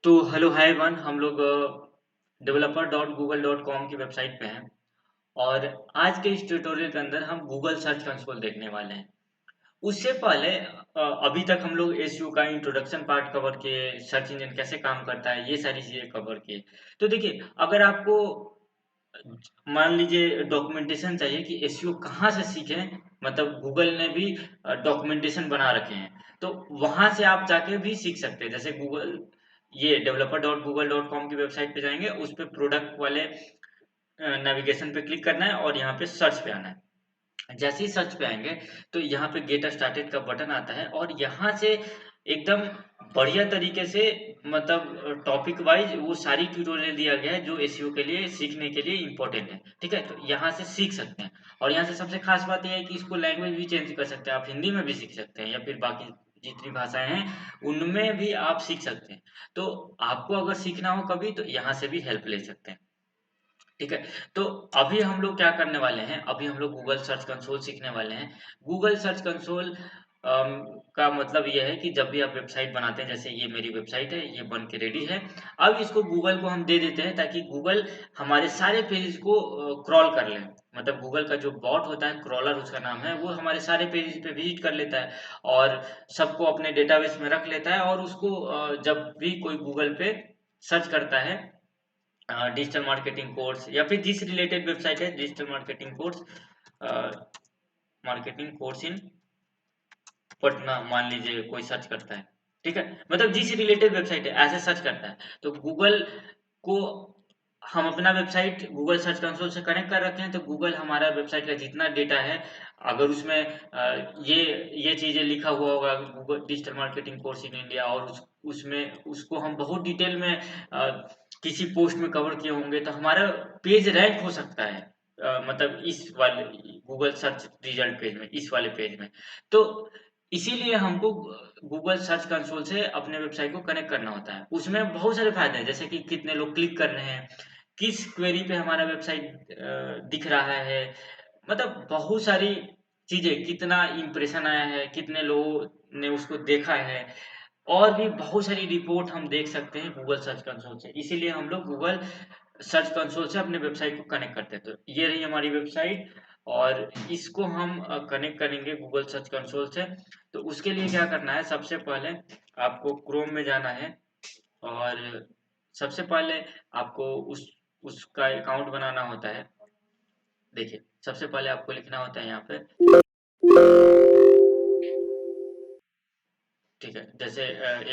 तो hello hi one हम लोग developer.google.com की वेबसाइट पे हैं और आज के इस ट्यूटोरियल के अंदर हम गूगल सर्च कंसोल देखने वाले हैं। उससे पहले अभी तक हम लोग एसईओ का इंट्रोडक्शन पार्ट कवर किए, सर्च इंजन कैसे काम करता है, ये सारी चीजें कवर किए। तो देखिए, अगर आपको मान लीजिए डॉक्यूमेंटेशन चाहिए कि एसईओ कहाँ से सीखें, मतलब गूगल ने भी डॉक्यूमेंटेशन बना रखे हैं, तो वहां से आप जाके भी सीख सकते हैं। जैसे गूगल ये developer.google.com की वेबसाइट पे जाएंगे, उस पे प्रोडक्ट वाले नेविगेशन पे क्लिक करना है और यहाँ पे सर्च पे आना है। जैसे ही सर्च पे आएंगे तो यहाँ पे गेट स्टार्टेड का बटन आता है और यहाँ से एकदम बढ़िया तरीके से, मतलब टॉपिक वाइज वो सारी ट्यूटोरियल दिया गया है जो एसईओ के लिए सीखने के लिए इम्पोर्टेंट है। ठीक है, तो यहाँ से सीख सकते हैं। और यहाँ से सबसे खास बात यह है कि इसको लैंग्वेज भी चेंज कर सकते हैं, आप हिंदी में भी सीख सकते हैं या फिर बाकी जितनी भाषाएं हैं उनमें भी आप सीख सकते हैं। तो आपको अगर सीखना हो कभी तो यहाँ से भी हेल्प ले सकते हैं। ठीक है, तो अभी हम लोग क्या करने वाले हैं, अभी हम लोग गूगल सर्च कंसोल सीखने वाले हैं। गूगल सर्च कंसोल का मतलब ये है कि जब भी आप वेबसाइट बनाते हैं, जैसे ये मेरी वेबसाइट है, ये बन के रेडी है। अब इसको गूगल को हम दे देते हैं ताकि गूगल हमारे सारे पेज को क्रॉल कर ले। मतलब गूगल का जो बॉट होता है, क्रॉलर उसका नाम है, वो हमारे सारे पेज पे विजिट कर लेता है और सबको अपने डेटाबेस में रख लेता है। और उसको जब भी कोई गूगल पे सर्च करता है डिजिटल मार्केटिंग कोर्स या फिर जिस रिलेटेड वेबसाइट है, digital marketing course, marketing course in Patna मान लीजिए कोई सर्च करता है। ठीक है, मतलब जिस रिलेटेड वेबसाइट है ऐसे सर्च करता है, तो गूगल को हम अपना वेबसाइट गूगल सर्च कंसोल से कनेक्ट कर रखे हैं। तो गूगल हमारा वेबसाइट का जितना डेटा है, अगर उसमें ये ये चीजें लिखा हुआ होगा, Google digital marketing course in India, और उसमें उसको हम बहुत डिटेल में किसी पोस्ट में कवर किए होंगे, तो हमारा पेज रैंक हो सकता है। मतलब इस वाले गूगल सर्च रिजल्ट पेज में, इस वाले पेज में। तो इसीलिए हमको गूगल सर्च कंसोल से अपने वेबसाइट को कनेक्ट करना होता है। उसमें बहुत सारे फायदे हैं, जैसे कि कितने लोग क्लिक कर रहे हैं, किस क्वेरी पे हमारा वेबसाइट दिख रहा है, मतलब बहुत सारी चीजें, कितना इम्प्रेशन आया है, कितने लोगों ने उसको देखा है, और भी बहुत सारी रिपोर्ट हम देख सकते हैं गूगल सर्च कंसोल से। इसीलिए हम लोग गूगल सर्च कंसोल से अपने वेबसाइट को कनेक्ट करते हैं। तो ये रही हमारी वेबसाइट और इसको हम कनेक्ट करेंगे गूगल सर्च कंसोल से। तो उसके लिए क्या करना है, सबसे पहले आपको क्रोम में जाना है और सबसे पहले आपको उसका अकाउंट बनाना होता है। देखिए, सबसे पहले आपको लिखना होता है यहाँ पे। ठीक है, जैसे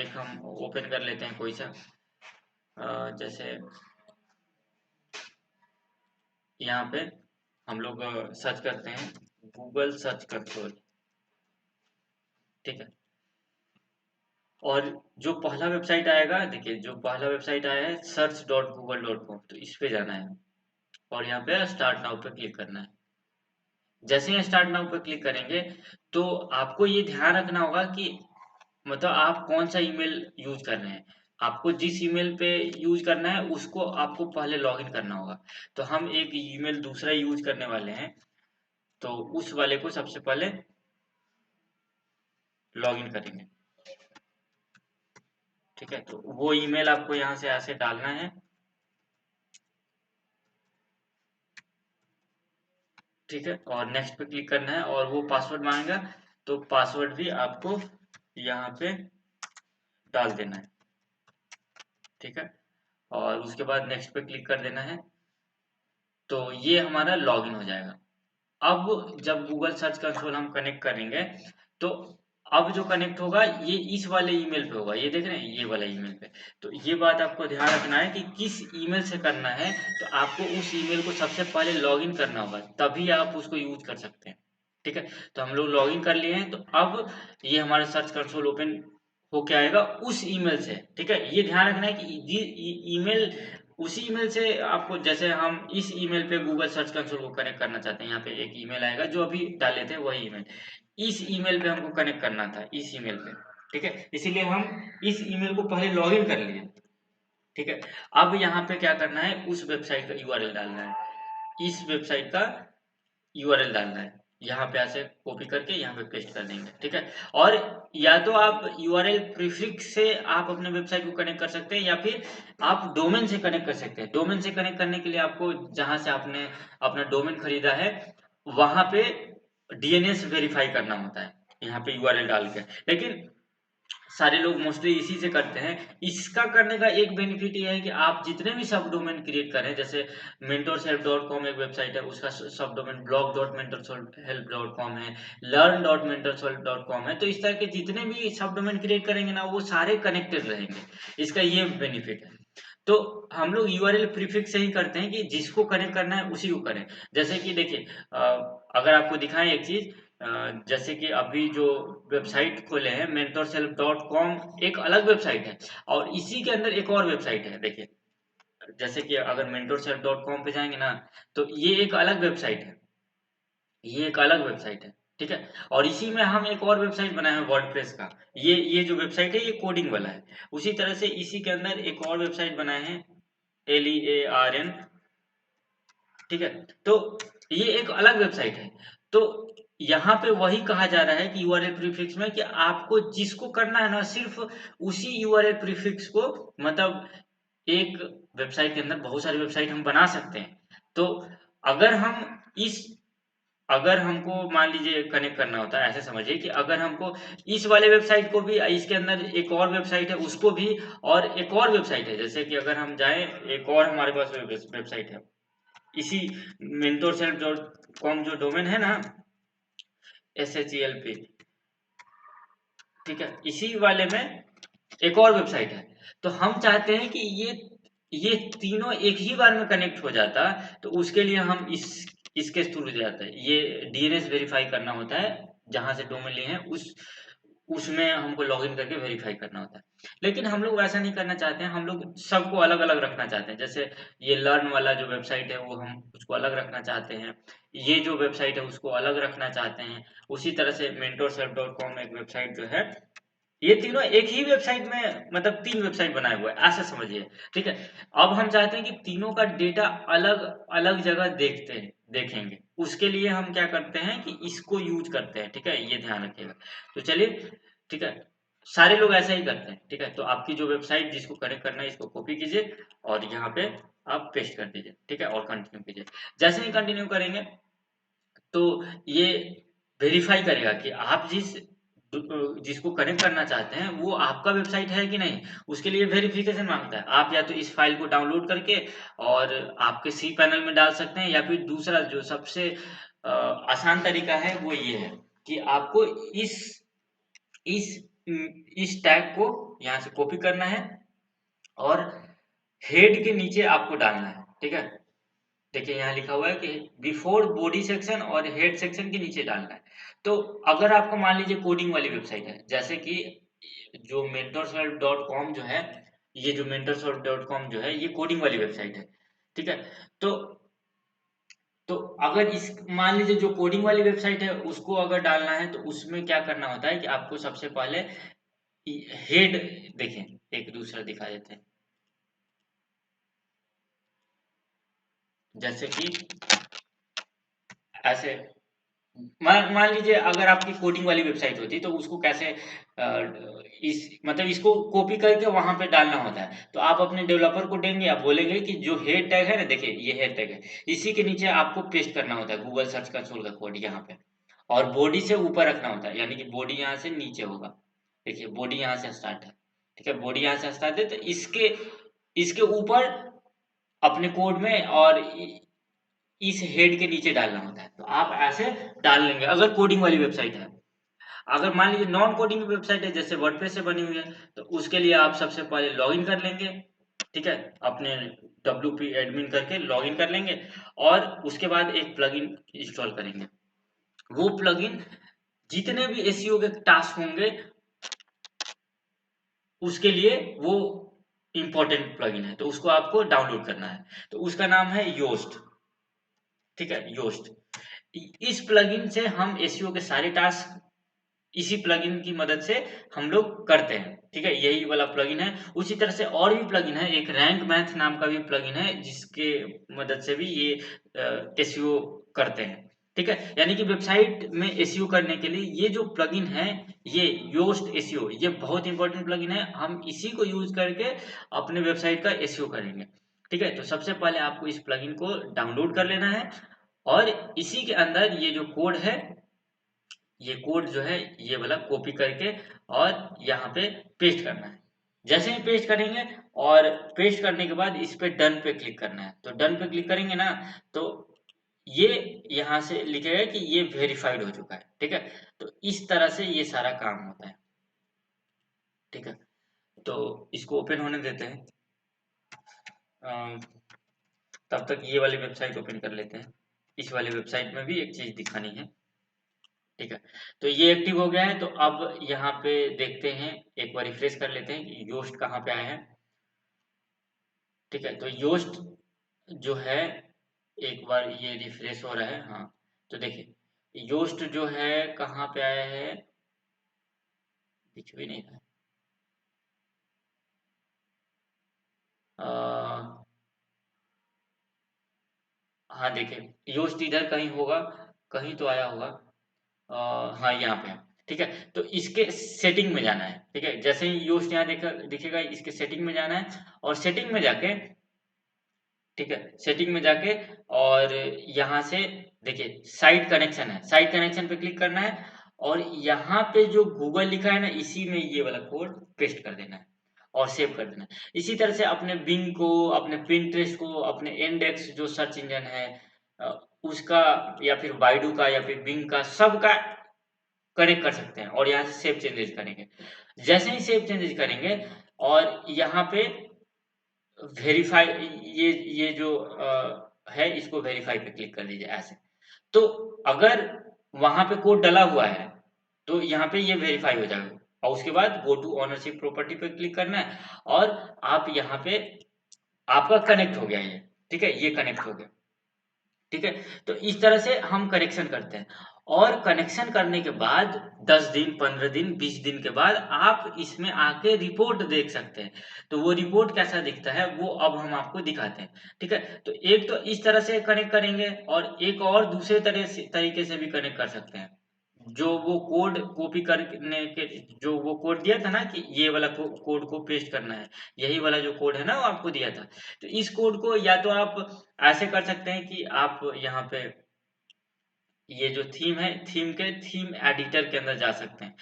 एक हम ओपन कर लेते हैं कोई सा, जैसे यहाँ पे हम लोग सर्च करते हैं गूगल सर्च कंसोल। ठीक है, और जो पहला वेबसाइट आएगा, देखिए जो पहला वेबसाइट आया है search.google.com, तो इस पे जाना है और यहाँ पे स्टार्ट नाउ पे क्लिक करना है। जैसे ही स्टार्ट नाउ पे क्लिक करेंगे तो आपको ये ध्यान रखना होगा कि मतलब आप कौन सा ईमेल यूज कर रहे हैं। आपको जिस ईमेल पे यूज करना है उसको आपको पहले लॉगिन करना होगा। तो हम एक ईमेल दूसरा यूज करने वाले हैं, तो उस वाले को सबसे पहले लॉगिन करेंगे। ठीक है, तो वो ईमेल आपको यहाँ से ऐसे डालना है। ठीक है, और नेक्स्ट पे क्लिक करना है और वो पासवर्ड मांगेगा, तो पासवर्ड भी आपको यहाँ पे डाल देना है। ठीक है, और उसके बाद नेक्स्ट पे क्लिक कर देना है, तो ये हमारा लॉगिन हो जाएगा। अब जब गूगल सर्च कंसोल हम कनेक्ट करेंगे, तो अब जो कनेक्ट होगा ये इस वाले ईमेल पे होगा, ये देख रहे हैं, ये वाला ईमेल पे। तो ये बात आपको ध्यान रखना है कि किस ईमेल से करना है। तो आपको उस ईमेल को सबसे पहले लॉगिन करना होगा, तभी आप उसको यूज कर सकते हैं। ठीक है, तो हम लोग लॉगिन कर लिए हैं, तो अब ये हमारा सर्च कंसोल ओपन होके आएगा उस ईमेल से। ठीक है, ये ध्यान रखना है कि ईमेल उसी ईमेल से आपको, जैसे हम इस ईमेल पे गूगल सर्च कंसोल को कनेक्ट करना चाहते हैं, यहाँ पे एक ईमेल आएगा जो अभी डाले थे वही ईमेल, इस ईमेल पे हमको कनेक्ट करना था, इस ईमेल पे। ठीक है, इसीलिए हम इस ईमेल को पहले लॉगिन कर लिए। ठीक है, अब यहाँ पे क्या करना है, उस वेबसाइट का यूआरएल डालना है, इस वेबसाइट का यूआरएल डालना है। यहाँ पे ऐसे कॉपी करके यहाँ पे पेस्ट कर देंगे, ठीक है। और या तो आप यूआरएल प्रीफिक्स से आप अपने वेबसाइट को कनेक्ट कर सकते हैं, या फिर आप डोमेन से कनेक्ट कर सकते हैं। डोमेन से कनेक्ट करने के लिए आपको जहाँ से आपने अपना डोमेन खरीदा है वहां पे डीएनएस वेरीफाई करना होता है, यहाँ पे यूआरएल डाल के। लेकिन सारे लोग मोस्टली इसी से करते हैं। इसका करने का एक बेनिफिट ये है कि आप जितने भी सब डोमेन क्रिएट करें, जैसे mentorshelp.com एक वेबसाइट है, उसका सब डोमेन blog.mentorshelp.com है, learn.mentorshelp.com है, तो इस तरह के जितने भी सब डोमेन क्रिएट करेंगे ना, वो सारे कनेक्टेड रहेंगे। इसका ये बेनिफिट है। तो हम लोग यूआरएल प्रीफिक्स से ही करते हैं कि जिसको कनेक्ट करना है उसी को करें। जैसे कि देखिए, अगर आपको दिखाएं एक चीज, जैसे कि अभी जो वेबसाइट खोले हैं mentorself.com, एक अलग वेबसाइट है, और इसी के अंदर एक और वेबसाइट है। देखिए, जैसे कि अगर mentorself.com पे जाएंगे ना, तो ये एक अलग वेबसाइट है, ये एक अलग वेबसाइट है, ठीक है। और इसी में हम एक और वेबसाइट बनाए हैं वर्डप्रेस का। ये जो वेबसाइट है ये कोडिंग वाला है। उसी तरह से इसी के अंदर एक और वेबसाइट बनाए हैं, LEARN, ठीक है। तो ये एक अलग वेबसाइट है। तो यहाँ पे वही कहा जा रहा है कि यूआरएल प्रीफिक्स में, कि आपको जिसको करना है ना, सिर्फ उसी यूआरएल प्रीफिक्स को, मतलब एक वेबसाइट के अंदर बहुत सारी वेबसाइट हम बना सकते हैं। तो अगर हम इस अगर हमको मान लीजिए कनेक्ट करना होता है, ऐसे समझिए कि अगर हमको इस वाले वेबसाइट को भी, इसके अंदर एक और वेबसाइट है उसको भी, और एक और वेबसाइट है, जैसे कि अगर हम जाएं, एक और हमारे पास वेबसाइट है इसी mentorself.com, जो डोमेन है ना, SHELP, ठीक है, इसी वाले में एक और वेबसाइट है। तो हम चाहते हैं कि ये तीनों एक ही बार में कनेक्ट हो जाता, तो उसके लिए हम इसके थ्रू जाते हैं। ये डीएनएस वेरीफाई करना होता है, जहां से डोमेन लिए हैं उसमें हमको लॉगिन करके वेरीफाई करना होता है। लेकिन हम लोग वैसा नहीं करना चाहते हैं, हम लोग सबको अलग अलग रखना चाहते हैं। जैसे ये लर्न वाला जो वेबसाइट है वो हम उसको अलग रखना चाहते हैं, ये जो वेबसाइट है उसको अलग रखना चाहते हैं। उसी तरह से mentorself.com एक वेबसाइट जो है, ये तीनों एक ही वेबसाइट में, मतलब तीन वेबसाइट बनाए हुए हैं, ऐसा समझिए, ठीक है। अब हम चाहते हैं कि तीनों का डेटा अलग अलग जगह देखेंगे। उसके लिए हम क्या करते हैं कि इसको यूज करते हैं, ठीक है, ये ध्यान रखिएगा। तो चलिए, ठीक है, सारे लोग ऐसा ही करते हैं, ठीक है। तो आपकी जो वेबसाइट जिसको कनेक्ट करना है, इसको कॉपी कीजिए और यहाँ पे आप पेस्ट कर दीजिए, ठीक है, और कंटिन्यू कीजिए। जैसे ही कंटिन्यू करेंगे, तो ये वेरीफाई करेगा कि आप जिसको कनेक्ट करना चाहते हैं वो आपका वेबसाइट है कि नहीं। उसके लिए वेरिफिकेशन मांगता है। आप या तो इस फाइल को डाउनलोड करके और आपके सी पैनल में डाल सकते हैं, या फिर दूसरा जो सबसे आसान तरीका है वो ये है कि आपको इस इस इस टैग को यहाँ से कॉपी करना है और हेड के नीचे आपको डालना है, ठीक है। देखिए यहाँ लिखा हुआ है कि बिफोर बॉडी सेक्शन और हेड सेक्शन के नीचे डालना है। तो अगर आपको मान लीजिए कोडिंग वाली वेबसाइट है, जैसे कि जो mentorself.com जो है, ये जो mentorself.com जो है ये कोडिंग वाली वेबसाइट है, ठीक है। तो तो अगर इस मान लीजिए जो कोडिंग वाली वेबसाइट है उसको अगर डालना है, तो उसमें क्या करना होता है कि आपको सबसे पहले हेड, देखें एक दूसरा दिखा देते हैं। जैसे कि ऐसे मान लीजिए अगर आपकी कोडिंग वाली वेबसाइट होती तो उसको कैसे इस मतलब इसको कॉपी करके वहां पे डालना होता है। तो आप अपने डेवलपर को देंगे, आप बोलेंगे कि जो हेड टैग है ना, देखिए ये हेड टैग है, इसी के नीचे आपको पेस्ट करना होता है गूगल सर्च कंसोल का कोड यहाँ पे, और बॉडी से ऊपर रखना होता है, यानी कि बॉडी यहाँ से नीचे होगा। देखिए बॉडी यहाँ से स्टार्ट है, ठीक है, बॉडी यहाँ से स्टार्ट है, तो इसके इसके ऊपर अपने कोड में और इस हेड के नीचे डालना होता है। तो आप ऐसे डाल लेंगे अगर कोडिंग वाली वेबसाइट है। अगर मान लीजिए नॉन कोडिंग वेबसाइट है, जैसे वर्डप्रेस से बनी हुई है, तो उसके लिए आप सबसे पहले लॉगिन कर लेंगे, ठीक है, अपने WP एडमिन करके लॉगिन कर लेंगे, और उसके बाद एक प्लगइन इंस्टॉल करेंगे। वो प्लगइन जितने भी एसईओ के टास्क होंगे उसके लिए वो इंपॉर्टेंट प्लगइन है, तो उसको आपको डाउनलोड करना है। तो उसका नाम है योस्ट, ठीक है, योस्ट। इस प्लगइन से हम एसईओ के सारे टास्क इसी प्लगइन की मदद से हम लोग करते हैं, ठीक है, यही वाला प्लगइन है। उसी तरह से और भी प्लगइन है, एक रैंक मैथ नाम का भी प्लगइन है, जिसके मदद से भी ये एसईओ करते हैं। ठीक है, यानी कि वेबसाइट में एसईओ करने के लिए ये जो प्लगइन है, ये योस्ट एसईओ, ये बहुत इंपॉर्टेंट प्लगइन है। हम इसी को यूज करके अपने वेबसाइट का एसईओ करेंगे। ठीक है, तो सबसे पहले आपको इस प्लगइन को डाउनलोड कर लेना है और इसी के अंदर ये जो कोड है, ये कोड जो है ये वाला कॉपी करके और यहाँ पे पेस्ट करना है। जैसे ही पेस्ट करेंगे और पेस्ट करने के बाद इस पे डन पे क्लिक करना है। तो डन पे क्लिक करेंगे ना, तो ये यहाँ से लिखेगा कि ये वेरीफाइड हो चुका है। ठीक है, तो इस तरह से ये सारा काम होता है। ठीक है, तो इसको ओपन होने देते हैं। तब तक ये वाली वेबसाइट ओपन कर लेते हैं। इस वाली वेबसाइट में भी एक चीज दिखानी है। ठीक है, तो ये एक्टिव हो गया है। तो अब यहाँ पे देखते हैं, एक बार रिफ्रेश कर लेते हैं कि योस्ट कहाँ पे आया है। ठीक है, तो योस्ट जो है, एक बार ये रिफ्रेश हो रहा है। हाँ, तो देखिए योस्ट जो है कहाँ पे आया है, दिख भी नहीं रहा। हाँ देखिए, योस्ट इधर कहीं होगा, कहीं तो आया होगा। हाँ यहाँ पे है। ठीक है, तो इसके सेटिंग में जाना है। ठीक है, जैसे ही योस्ट यहाँ दिखेगा, इसके सेटिंग में जाना है और सेटिंग में जाके, ठीक है, सेटिंग में जाके और यहाँ से देखिए साइट कनेक्शन है, साइट कनेक्शन पे क्लिक करना है और यहाँ पे जो गूगल लिखा है ना, इसी में ये वाला कोड पेस्ट कर देना है और सेव कर देना है। इसी तरह से अपने बिंग को, अपने पिंटरेस्ट को, अपने इंडेक्स जो सर्च इंजन है अ, उसका, या फिर बाइडू का, या फिर बिंग का, सबका कनेक्ट कर सकते हैं और यहाँ से सेव चेंजेस करेंगे। जैसे ही सेव चेंजेस करेंगे और यहाँ पे वेरीफाई, ये जो है, इसको वेरीफाई पे क्लिक कर दीजिए ऐसे। तो अगर वहां पे कोड डला हुआ है तो यहाँ पे ये वेरीफाई हो जाएगा और उसके बाद गो टू ओनरशिप प्रॉपर्टी पे क्लिक करना है और आप यहाँ पे, आपका कनेक्ट हो गया ये। ठीक है, ये कनेक्ट हो गया। ठीक है, तो इस तरह से हम कनेक्शन करते हैं और कनेक्शन करने के बाद 10 दिन, 15 दिन, 20 दिन के बाद आप इसमें आके रिपोर्ट देख सकते हैं। तो वो रिपोर्ट कैसा दिखता है वो अब हम आपको दिखाते हैं। ठीक है, तो एक तो इस तरह से कनेक्ट करेंगे और एक और दूसरे तरीके से भी कनेक्ट कर सकते हैं। जो वो कोड कॉपी करने के, जो वो कोड दिया था ना कि ये वाला कोड को पेस्ट करना है, यही वाला जो कोड है ना वो आपको दिया था। तो इस कोड को या तो आप ऐसे कर सकते हैं कि आप यहाँ पे ये जो थीम है, थीम के थीम एडिटर के अंदर जा सकते हैं।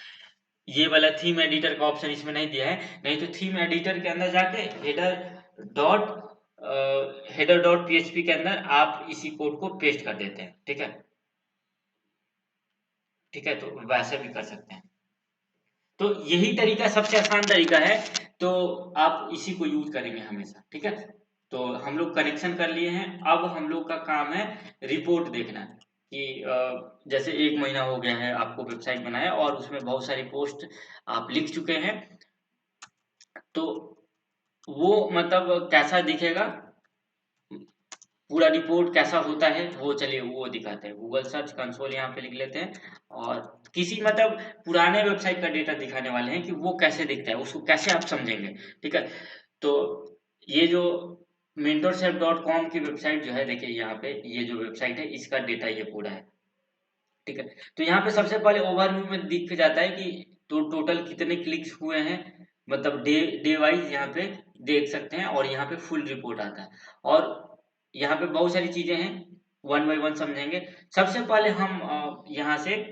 ये वाला थीम एडिटर का ऑप्शन इसमें नहीं दिया है, नहीं तो थीम एडिटर के अंदर जाके डॉट हेडर डॉट पीएचपी के अंदर आप इसी कोड को पेस्ट कर देते हैं। ठीक है, ठीक है, तो वैसे भी कर सकते हैं। तो यही तरीका सबसे आसान तरीका है, तो आप इसी को यूज करेंगे हमेशा। ठीक है, तो हम लोग कनेक्शन कर लिए हैं, अब हम लोग का काम है रिपोर्ट देखना कि जैसे 1 महीना हो गया है आपको वेबसाइट बनाया और उसमें बहुत सारी पोस्ट आप लिख चुके हैं, तो वो मतलब कैसा दिखेगा, पूरा रिपोर्ट कैसा होता है वो, चलिए वो दिखाते हैं। गूगल सर्च कंसोल यहाँ पे लिख लेते हैं और किसी मतलब पुराने वेबसाइट का डेटा दिखाने वाले हैं कि वो कैसे दिखता है, उसको कैसे आप समझेंगे। ठीक है, तो ये जो mentorship.com की वेबसाइट जो है, देखिए यहाँ पे ये जो वेबसाइट है इसका डेटा ये पूरा है। ठीक है, तो यहाँ पे सबसे पहले ओवरव्यू में दिख जाता है कि तो टोटल कितने क्लिक्स हुए हैं, मतलब डे डे वाइज यहाँ पे देख सकते हैं और यहाँ पे फुल रिपोर्ट आता है और यहाँ पे बहुत सारी चीजें हैं, वन बाय वन समझेंगे। सबसे पहले हम यहाँ से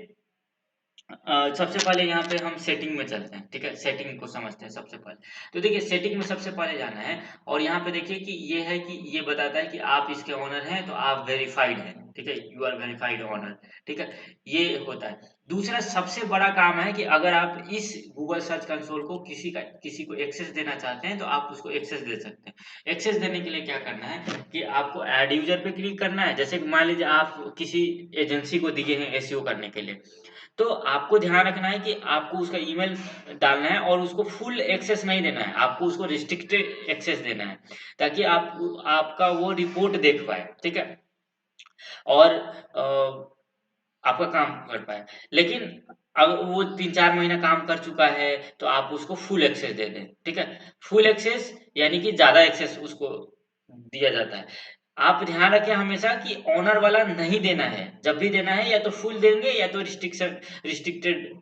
सबसे पहले यहाँ पे हम सेटिंग में चलते हैं। ठीक है, सेटिंग को समझते हैं सबसे पहले। तो देखिए सेटिंग में सबसे पहले जाना है और यहाँ पे देखिए कि ये है कि ये बताता है कि आप इसके ओनर हैं, तो आप वेरीफाइड हैं। ठीक है, यू आर वेरीफाइड ओनर। ठीक है, ये होता है। दूसरा सबसे बड़ा काम है कि अगर आप इस गूगल सर्च कंसोल को किसी को एक्सेस देना चाहते हैं तो आप उसको एक्सेस दे सकते हैं। एक्सेस देने के लिए क्या करना है कि आपको ऐड यूजर पे क्लिक करना है। जैसे कि मान लीजिए आप किसी एजेंसी को दिए हैं एसईओ करने के लिए, तो आपको ध्यान रखना है कि आपको उसका ईमेल डालना है और उसको फुल एक्सेस नहीं देना है, आपको उसको रिस्ट्रिक्टेड एक्सेस देना है ताकि आप आपका वो रिपोर्ट देख पाए। ठीक है, और आपका काम कर पाए। लेकिन अगर वो 3-4 महीना काम कर चुका है तो आप उसको फुल एक्सेस दे दें। ठीक है, फुल एक्सेस यानी कि ज्यादा एक्सेस उसको दिया जाता है। आप ध्यान रखें हमेशा कि ऑनर वाला नहीं देना है, जब भी देना है या तो फुल देंगे या तो रिस्ट्रिक्टेड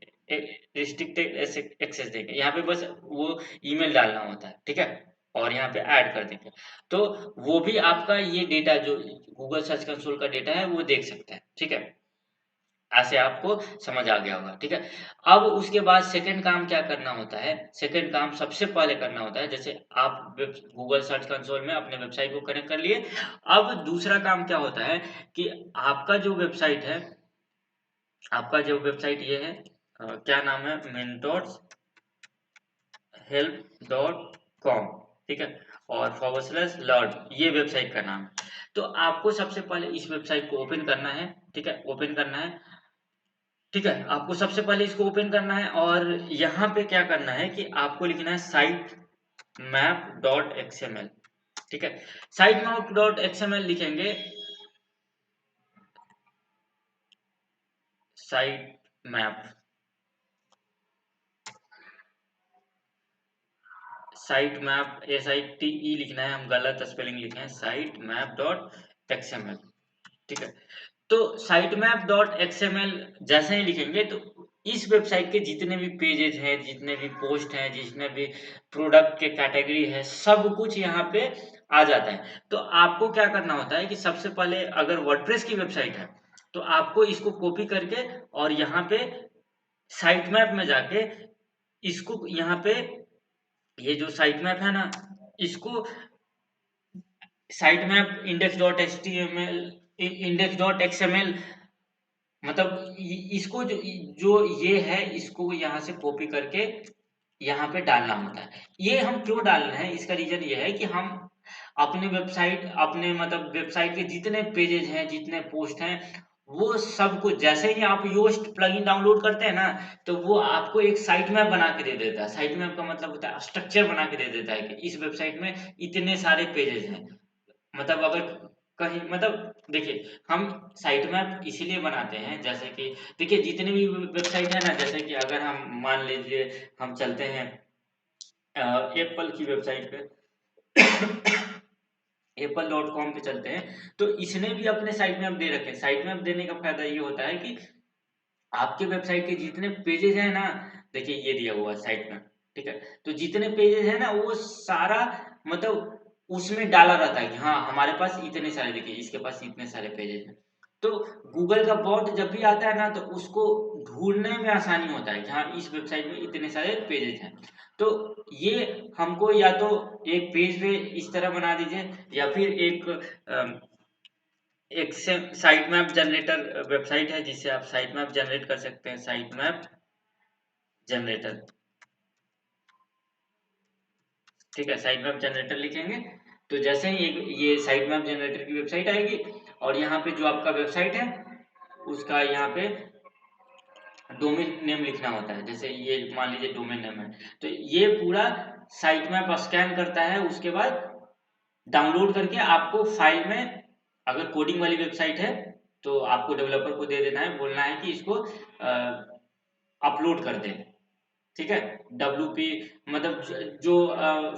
रिस्ट्रिक्टेड एक्सेस देंगे। यहाँ पे बस वो ईमेल डालना होता है, ठीक है, और यहाँ पे ऐड कर देंगे, तो वो भी आपका ये डेटा जो गूगल सर्च कंसोल का डेटा है वो देख सकता है, ठीक है। ऐसे आपको समझ आ गया होगा, ठीक है। अब उसके बाद सेकंड काम क्या करना होता है, सेकंड काम सबसे पहले करना होता है, जैसे आप गूगल सर्च कंसोल में अपने वेबसाइट को कनेक्ट कर लिए। अब दूसरा काम क्या होता है कि आपका जो वेबसाइट है, आपका जो वेबसाइट ये है, क्या नाम है, मेंटोर्स हेल्प डॉट कॉम, ठीक है, और /लर्न, ये वेबसाइट का नाम है। तो आपको सबसे पहले इस वेबसाइट को ओपन करना है, ठीक है, ओपन करना है, ठीक है। आपको सबसे पहले इसको ओपन करना है और यहाँ पे क्या करना है कि आपको लिखना है साइट मैप डॉट एक्सएमएल, ठीक है। साइट मैप डॉट एक्सएमएल लिखेंगे, site map, site map SITE लिखना है, हम गलत स्पेलिंग लिखे हैं, साइट मैप डॉट एक्सएमएल, ठीक है। तो साइट मैप डॉट एक्सएमएल जैसे ही लिखेंगे तो इस वेबसाइट के जितने भी पेजेस हैं, जितने भी पोस्ट हैं, जितने भी प्रोडक्ट के कैटेगरी है, सब कुछ यहाँ पे आ जाता है। तो आपको क्या करना होता है कि सबसे पहले अगर वर्डप्रेस की वेबसाइट है तो आपको इसको कॉपी करके और यहाँ पे साइट मैप में जाके इसको यहाँ पे, ये जो साइट मैप है ना, इसको साइट मैप index.html index.xml, मतलब इसको जो जो ये है इसको यहाँ से कॉपी करके यहाँ पे डालना होता है। ये हम क्यों डाल रहे हैं, इसका रीजन ये है कि हम अपने वेबसाइट, अपने मतलब वेबसाइट के जितने पेजेस हैं, जितने पोस्ट हैं, वो सब कुछ जैसे ही आप योस्ट प्लगइन डाउनलोड करते हैं ना, तो वो आपको एक साइट मैप बना के दे देता है। साइट मैप का मतलब होता है स्ट्रक्चर बना के दे देता है कि इस वेबसाइट में इतने सारे पेजेस हैं। मतलब अगर कहीं मतलब देखिए, हम साइट मैप इसीलिए बनाते हैं, जैसे कि देखिए जितने भी वेबसाइट है ना, जैसे कि अगर हम मान लीजिए हम चलते हैं एप्पल की वेबसाइट पे apple.com पे चलते हैं, तो इसने भी अपने साइट मैप दे रखे हैं। साइट मैप देने का फायदा ये होता है कि आपके वेबसाइट के जितने पेजेस हैं ना, देखिए ये दिया हुआ है साइट में, ठीक है, तो जितने पेजेस हैं ना वो सारा मतलब उसमें डाला रहता है कि हाँ हमारे पास इतने सारे, देखिए इसके पास इतने सारे पेजेस हैं। तो गूगल का बॉट जब भी आता है ना तो उसको ढूंढने में आसानी होता है कि हाँ इस वेबसाइट में इतने सारे पेजेस हैं। तो ये हमको या तो एक पेज पे इस तरह बना दीजिए या फिर एक से साइट मैप जनरेटर वेबसाइट है जिससे आप साइट मैप जनरेट कर सकते हैं, साइट मैप जनरेटर, ठीक है। साइट मैप जनरेटर लिखेंगे तो जैसे ही ये साइट मैप जनरेटर की वेबसाइट आएगी और यहाँ पे जो आपका वेबसाइट है उसका यहाँ पे डोमेन नेम लिखना होता है, जैसे ये मान लीजिए डोमेन नेम है, तो ये पूरा साइट मैप स्कैन करता है, उसके बाद डाउनलोड करके आपको फाइल में, अगर कोडिंग वाली वेबसाइट है तो आपको डेवलपर को दे देना है, बोलना है कि इसको अपलोड कर दे, ठीक है। WP मतलब जो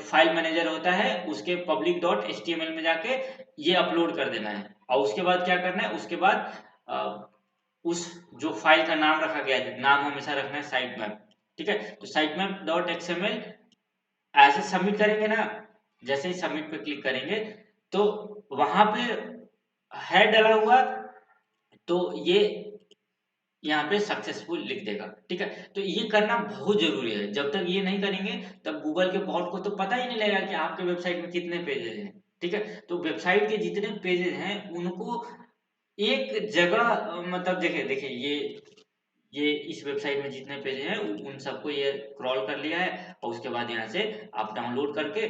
फाइल मैनेजर होता है उसके public.html में जाके ये अपलोड कर देना है, और उसके बाद क्या करना है, उसके बाद अ, उस जो फाइल का नाम रखा गया है, नाम हमेशा रखना है साइट मैप, ठीक है। तो साइट मैप डॉट एक्सएमएल ऐसे सबमिट करेंगे ना, जैसे ही सबमिट पे क्लिक करेंगे तो वहां पे है डला हुआ, तो ये यहाँ पे सक्सेसफुल लिख देगा, ठीक है। तो ये करना बहुत जरूरी है, जब तक ये नहीं करेंगे तब गूगल के बॉट को तो पता ही नहीं लगेगा कि आपके वेबसाइट में कितने पेजेस हैं, ठीक है। तो वेबसाइट के जितने पेजेस हैं उनको एक जगह मतलब देखिए देखिए ये इस वेबसाइट में जितने पेज हैं उन सबको ये क्रॉल कर लिया है, और उसके बाद यहाँ से आप डाउनलोड करके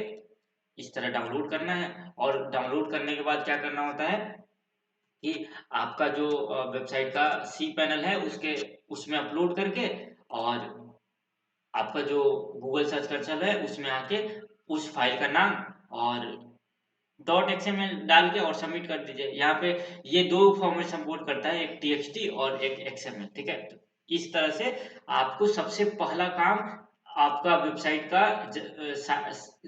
इस तरह डाउनलोड करना है, और डाउनलोड करने के बाद क्या करना होता है कि आपका जो वेबसाइट का सी पैनल है उसके उसमें अपलोड करके, और आपका जो गूगल सर्च कंसोल है उसमें आके उस फाइल का नाम और डॉट एक्सएमएल डाल के और सबमिट कर दीजिए। यहाँ पे ये दो फॉर्मेट सपोर्ट करता है, एक टीएक्सटी और एक एक्सएमएल, ठीक है। तो इस तरह से आपको सबसे पहला काम आपका वेबसाइट का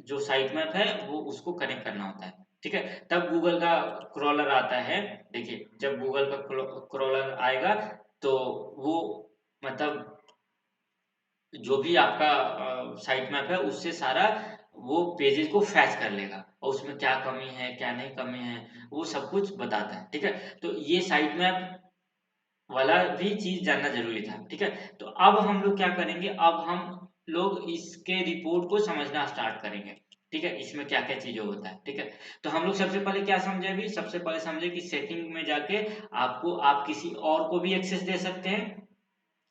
जो साइट मैप है वो उसको कनेक्ट करना होता है। ठीक है, तब गूगल का क्रॉलर आता है। देखिए जब गूगल का क्रॉलर आएगा तो वो मतलब जो भी आपका साइट मैप है उससे सारा वो पेजेस को फैच कर लेगा और उसमें क्या कमी है क्या नहीं कमी है वो सब कुछ बताता है। ठीक है, तो ये साइट मैप वाला भी चीज जानना जरूरी था। ठीक है, तो अब हम लोग क्या करेंगे, अब हम लोग इसके रिपोर्ट को समझना स्टार्ट करेंगे। ठीक है, इसमें क्या क्या चीजें होता है। ठीक है, तो हम लोग सबसे पहले क्या समझे, अभी सबसे पहले समझे कि सेटिंग में जाके आपको आप किसी और को भी एक्सेस दे सकते हैं।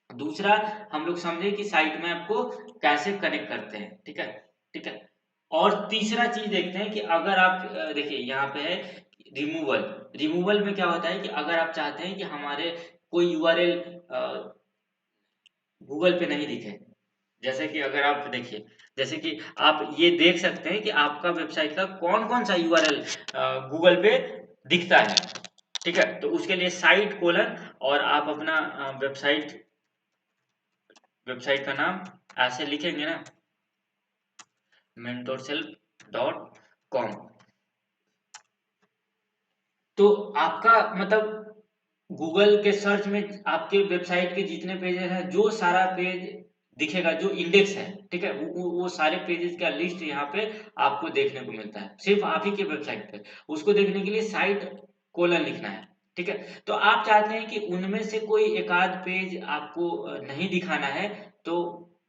दूसरा हम लोग समझे कि साइट में आपको कैसे कनेक्ट करते हैं। ठीक है, ठीक है, और तीसरा चीज देखते हैं कि अगर आप देखिए यहाँ पे है रिमूवल। रिमूवल में क्या होता है कि अगर आप चाहते हैं कि हमारे कोई यूआरएल गूगल पे नहीं दिखे, जैसे कि अगर आप देखिए, जैसे कि आप ये देख सकते हैं कि आपका वेबसाइट का कौन कौन सा यूआरएल गूगल पे दिखता है। ठीक है, तो उसके लिए साइट कोलन और आप अपना वेबसाइट वेबसाइट का नाम ऐसे लिखेंगे ना, mentorself.com, तो आपका मतलब गूगल के सर्च में आपके वेबसाइट के जितने पेजेस हैं जो सारा पेज दिखेगा जो इंडेक्स है। ठीक है, वो सारे पेजेस का लिस्ट यहाँ पे आपको देखने को मिलता है सिर्फ आप ही के वेबसाइट पे। उसको देखने के लिए साइट कोलन लिखना है। ठीक है, तो आप चाहते हैं कि उनमें से कोई एक आध पेज आपको नहीं दिखाना है तो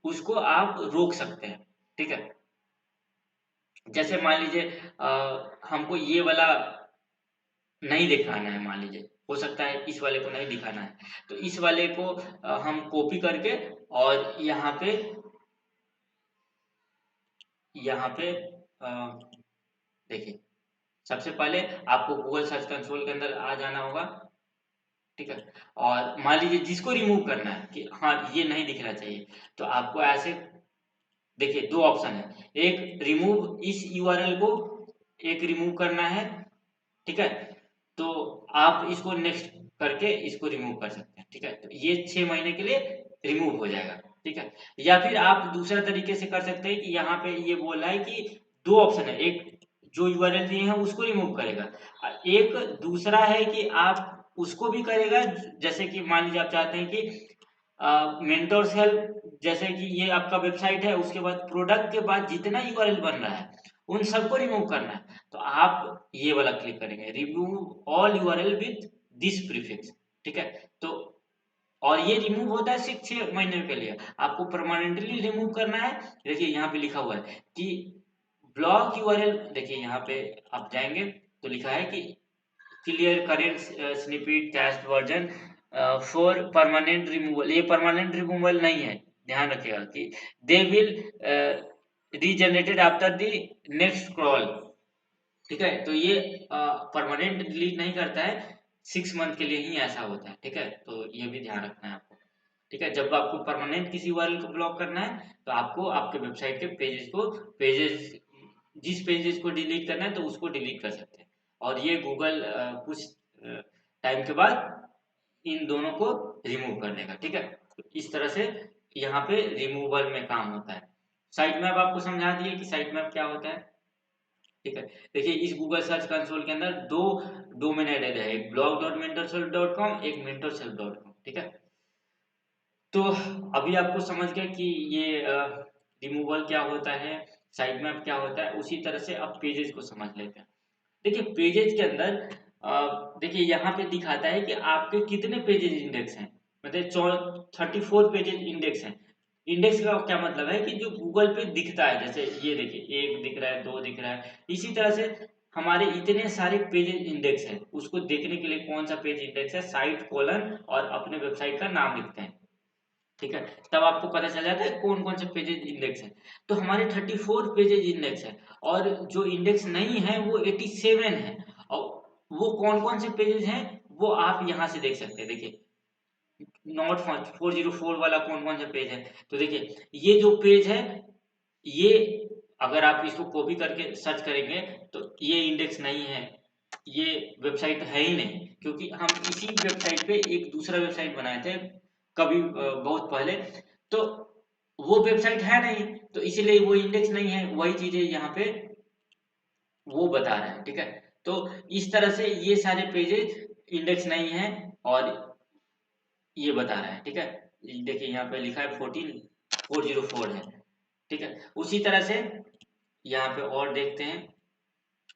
उसको आप रोक सकते हैं। ठीक है, जैसे मान लीजिए हमको ये वाला नहीं दिखाना है, मान लीजिए हो सकता है इस वाले को नहीं दिखाना है, तो इस वाले को हम कॉपी करके और यहाँ पे देखिए सबसे पहले आपको गूगल सर्च कंसोल के अंदर आ जाना होगा। ठीक है, और मान लीजिए जिसको रिमूव करना है कि हाँ ये नहीं दिखना चाहिए, तो आपको ऐसे देखिए दो ऑप्शन है, एक रिमूव इस यूआरएल को एक रिमूव करना है। ठीक है, तो आप इसको नेक्स्ट करके इसको रिमूव कर सकते हैं। ठीक है, तो ये 6 महीने के लिए रिमूव हो जाएगा। ठीक है, या फिर आप दूसरा तरीके से कर सकते हैं कि यहाँ पे ये बोल रहा है कि दो ऑप्शन है, एक जो यूआरएल दिए हैं उसको रिमूव करेगा, एक दूसरा है कि आप उसको भी करेगा। जैसे कि मान लीजिए आप चाहते हैं कि मेंटोर्स हेल्प, जैसे कि ये आपका वेबसाइट है उसके बाद प्रोडक्ट के बाद जितना यूआरएल बन रहा है उन सबको रिमूव करना है, तो आप ये वाला क्लिक करेंगे, remove all URL with this prefix. ठीक है, तो और ये रिमूव होता है सिर्फ 6 महीने के लिए। आपको परमानेंटली रिमूव करना है, देखिए यहाँ पे लिखा हुआ है कि ब्लॉक यूआरएल। देखिए यहाँ पे आप जाएंगे तो लिखा है कि clear current snippet cached version for permanent removal. ये परमानेंट रिमूवल नहीं है, ध्यान रखिएगा कि they will regenerated after the next crawl. ठीक है, तो ये परमानेंट डिलीट नहीं करता है, 6 मंथ के लिए ही ऐसा होता है। ठीक है, तो ये भी ध्यान रखना है आपको। ठीक है, जब आपको परमानेंट किसी यूआरएल को ब्लॉक करना है तो आपको आपके वेबसाइट के पेजेस जिस पेजेस को डिलीट करना है तो उसको डिलीट कर सकते हैं, और ये गूगल कुछ टाइम के बाद इन दोनों को रिमूव कर देगा। ठीक है, तो इस तरह से यहाँ पे रिमूवल में काम होता है। साइट मैप आपको समझा दिए कि साइट मैप क्या होता है। ठीक है, देखिए इस गूगल सर्च कंसोल के अंदर दो डोमेन एडेड है, एक blog.mentorself.com, एक mentorself.com। ठीक है, तो अभी आपको समझ गए कि ये रिमूवल क्या होता है, साइट मैप क्या होता है। उसी तरह से अब पेजेस को समझ लेते हैं। देखिए पेजेस के अंदर देखिए यहाँ पे दिखाता है कि आपके कितने पेजेस इंडेक्स हैं, मतलब 34 पेजेस इंडेक्स हैं। इंडेक्स का क्या मतलब है कि जो गूगल पे दिखता है, जैसे ये देखिए एक दिख रहा है, दो दिख रहा है, इसी तरह से हमारे इतने सारे पेजेस इंडेक्स हैं। उसको देखने के लिए कौन सा पेज इंडेक्स है, साइट कोलन और अपने वेबसाइट का नाम लिखते हैं। ठीक है, तब आपको पता चल जाता है कौन कौन से पेजेस इंडेक्स है। तो हमारे 34 पेजेस इंडेक्स है, और जो इंडेक्स नहीं है वो 87 है। और वो कौन कौन से पेजेस हैं वो आप यहाँ से देख सकते हैं। देखिए नॉट 404 वाला कौन कौन सा पेज है, तो देखिए ये जो पेज है ये अगर आप इसको कॉपी करके सर्च करेंगे तो ये इंडेक्स नहीं है, ये वेबसाइट है ही नहीं, क्योंकि हम इसी वेबसाइट पे एक दूसरा वेबसाइट बनाए थे कभी बहुत पहले, तो वो वेबसाइट है नहीं, तो इसीलिए वो इंडेक्स नहीं है। वही चीजें यहाँ पे वो बता रहे हैं, ठीक है। तो इस तरह से ये सारे पेजेस इंडेक्स नहीं है और ये बता रहा है, ठीक है। देखिए यहाँ पे लिखा है 14404 है, ठीक है। उसी तरह से यहाँ पे और देखते हैं,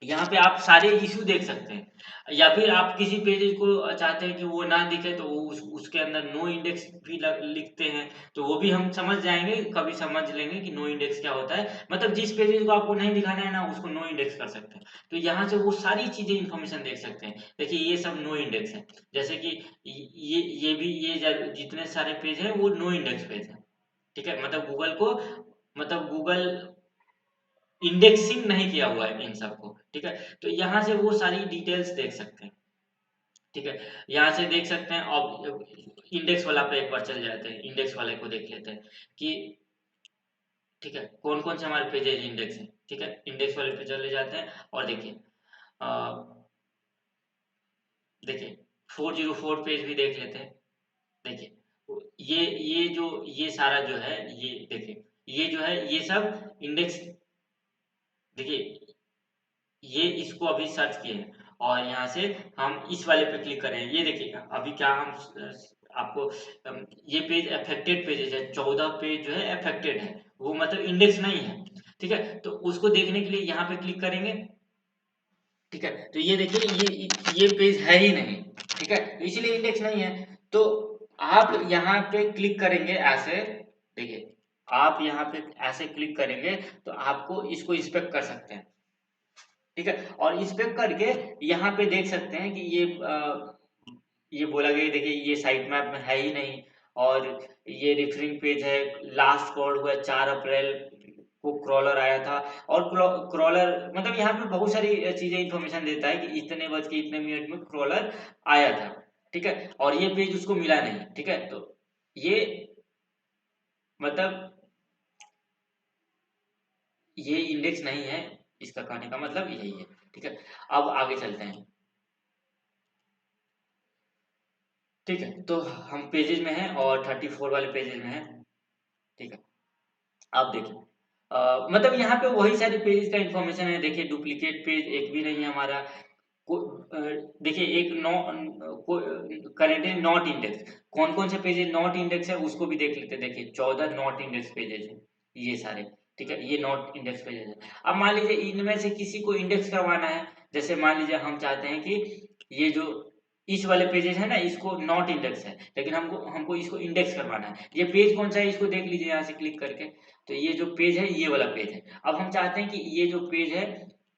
यहाँ पे आप सारे इशू देख सकते हैं, या फिर आप किसी पेज को चाहते हैं कि वो ना दिखे तो वो उसके अंदर नो इंडेक्स भी लिखते हैं, तो वो भी हम समझ जाएंगे, कभी समझ लेंगे कि नो इंडेक्स क्या होता है। मतलब जिस पेज को आपको नहीं दिखाना है ना, उसको नो इंडेक्स कर सकते हैं। तो यहाँ से वो सारी चीजें इंफॉर्मेशन देख सकते हैं। देखिए ये सब नो इंडेक्स है, जैसे कि ये भी, ये जितने सारे पेज है वो नो इंडेक्स पेज है, ठीक है। मतलब गूगल को, मतलब गूगल इंडेक्सिंग नहीं किया हुआ है इन सबको, ठीक है। तो यहाँ से वो सारी डिटेल्स देख सकते हैं, ठीक है। यहाँ से देख सकते हैं। अब इंडेक्स वाला पे एक बार चल जाते हैं, इंडेक्स वाले को देख लेते हैं कि, ठीक है, कौन कौन से हमारे पेजेज इंडेक्स हैं, ठीक है। इंडेक्स वाले पे चले जाते हैं और देखिए, देखिए 404 पेज भी देख लेते हैं। देखिए ये जो, ये सारा जो है, ये देखिए, ये जो है ये सब इंडेक्स, देखिए ये इसको अभी सर्च किए हैं और यहाँ से हम इस वाले पे क्लिक करें, ये देखिए अभी क्या हम आपको ये पेज अफेक्टेड पेजेस है, 14 पेज जो है अफेक्टेड है, वो मतलब इंडेक्स नहीं है, ठीक है। तो उसको देखने के लिए यहाँ पे क्लिक करेंगे, ठीक है। तो ये देखिए ये पेज है ही नहीं, ठीक है, तो इसलिए इंडेक्स नहीं है। तो आप यहाँ पे क्लिक करेंगे ऐसे, देखिए आप यहाँ पे ऐसे क्लिक करेंगे तो आपको इसको इंस्पेक्ट कर सकते हैं, ठीक है। और इंस्पेक्ट करके यहाँ पे देख सकते हैं कि ये बोला गया, देखिए ये साइट मैप में है ही नहीं, और ये रेफरिंग पेज है, लास्ट कॉल हुआ 4 अप्रैल को क्रॉलर आया था, और क्रॉलर मतलब यहाँ पे बहुत सारी चीजें इंफॉर्मेशन देता है कि इतने बज के इतने मिनट में क्रॉलर आया था, ठीक है। और ये पेज उसको मिला नहीं, ठीक है। तो ये मतलब ये इंडेक्स नहीं है, इसका कहने का मतलब यही है, ठीक है। अब आगे चलते हैं, ठीक है। तो हम पेजेज में हैं और 34 वाले पेजेज में हैं, ठीक है। आप देखिए, मतलब यहाँ पे वही सारी पेजेस का इंफॉर्मेशन है। देखिए डुप्लीकेट पेज एक भी नहीं है हमारा, देखिए एक नो, करेंटली नॉट इंडेक्स, कौन कौन से पेजेस नॉट इंडेक्स है उसको भी देख लेते हैं। देखिए 14 नॉट इंडेक्स पेजेस है ये सारे, ठीक है, ये नॉट इंडेक्स पेजेस है। अब मान लीजिए इनमें से किसी को इंडेक्स करवाना है, जैसे मान लीजिए हम चाहते हैं कि ये जो इस वाले पेजेस है ना, इसको नॉट इंडेक्स है, लेकिन हमको हमको इसको इंडेक्स करवाना है। ये पेज कौन सा है इसको देख लीजिए यहाँ से क्लिक करके, तो ये जो पेज है ये वाला पेज है। अब हम चाहते हैं कि ये जो पेज है,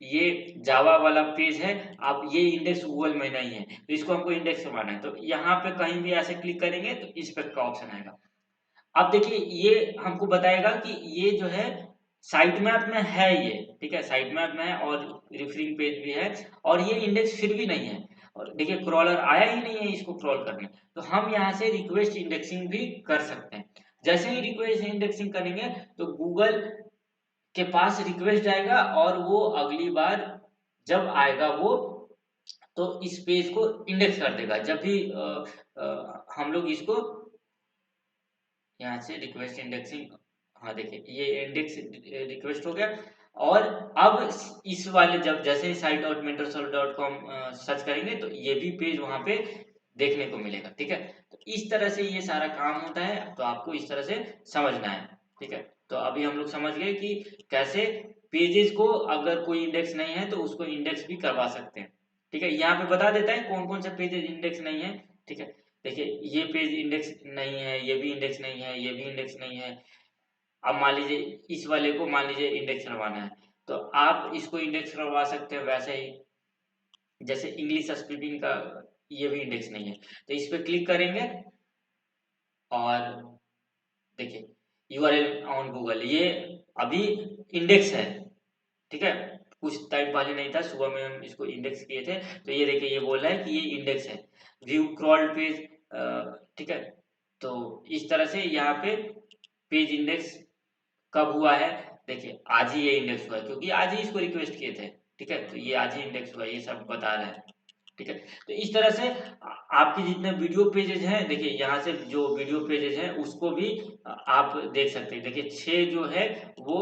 ये जावा वाला पेज है, अब ये इंडेक्स गूगल में नहीं है, तो इसको हमको इंडेक्स करवाना है। तो यहाँ पे कहीं भी ऐसे क्लिक करेंगे तो इस पे का ऑप्शन आएगा। अब देखिए ये हमको बताएगा कि ये जो है साइट मैप में है ये, ठीक है, साइट मैप में है और रेफरिंग पेज भी है, और ये इंडेक्स फिर भी नहीं है, और देखिए क्रॉलर आया ही नहीं है इसको क्रॉल करने। तो हम यहाँ से रिक्वेस्ट इंडेक्सिंग भी कर सकते हैं। जैसे ही रिक्वेस्ट इंडेक्सिंग करेंगे तो गूगल के पास रिक्वेस्ट जाएगा, और वो अगली बार जब आएगा वो, तो इस पेज को इंडेक्स कर देगा। जब भी हम लोग इसको यहाँ से रिक्वेस्ट इंडेक्सिंग, हाँ देखिए ये इंडेक्स रिक्वेस्ट हो गया, और अब इस वाले जब जैसे ही site.mentorsolve.com सर्च करेंगे तो ये भी पेज वहां पे देखने को मिलेगा, ठीक है। तो इस तरह से ये सारा काम होता है, तो आपको इस तरह से समझना है, ठीक है। तो अभी हम लोग समझ गए कि कैसे पेजेस को अगर कोई इंडेक्स नहीं है तो उसको इंडेक्स भी करवा सकते हैं, ठीक है। यहाँ पे बता देता है कौन कौन से पेजेस इंडेक्स नहीं है, ठीक है। देखिए ये पेज इंडेक्स नहीं है, ये भी इंडेक्स नहीं है, ये भी इंडेक्स नहीं है। अब मान लीजिए इस वाले को मान लीजिए इंडेक्स करवाना है, तो आप इसको इंडेक्स करवा सकते हैं वैसे ही, जैसे इंग्लिश स्पीकिंग का ये भी इंडेक्स नहीं है, तो इस पे क्लिक करेंगे और देखिए यूआरएल ऑन गूगल, ये अभी इंडेक्स है, ठीक है। कुछ टाइम पहले नहीं था, सुबह में हम इसको इंडेक्स किए थे, तो ये देखिए ये बोल रहा है कि ये इंडेक्स है, व्यू क्रॉल्ड पेज, ठीक है। तो इस तरह से यहाँ पे पेज इंडेक्स कब हुआ है, देखिए आज ही ये इंडेक्स हुआ है, क्योंकि आज ही इसको रिक्वेस्ट किए थे, ठीक है। तो ये आज ही इंडेक्स हुआ है, ये सब बता रहा है, ठीक है। तो इस तरह से आपके जितने वीडियो पेजेस हैं, देखिए यहाँ से जो वीडियो पेजेस हैं उसको भी आप देख सकते हैं। देखिए 6 जो है वो,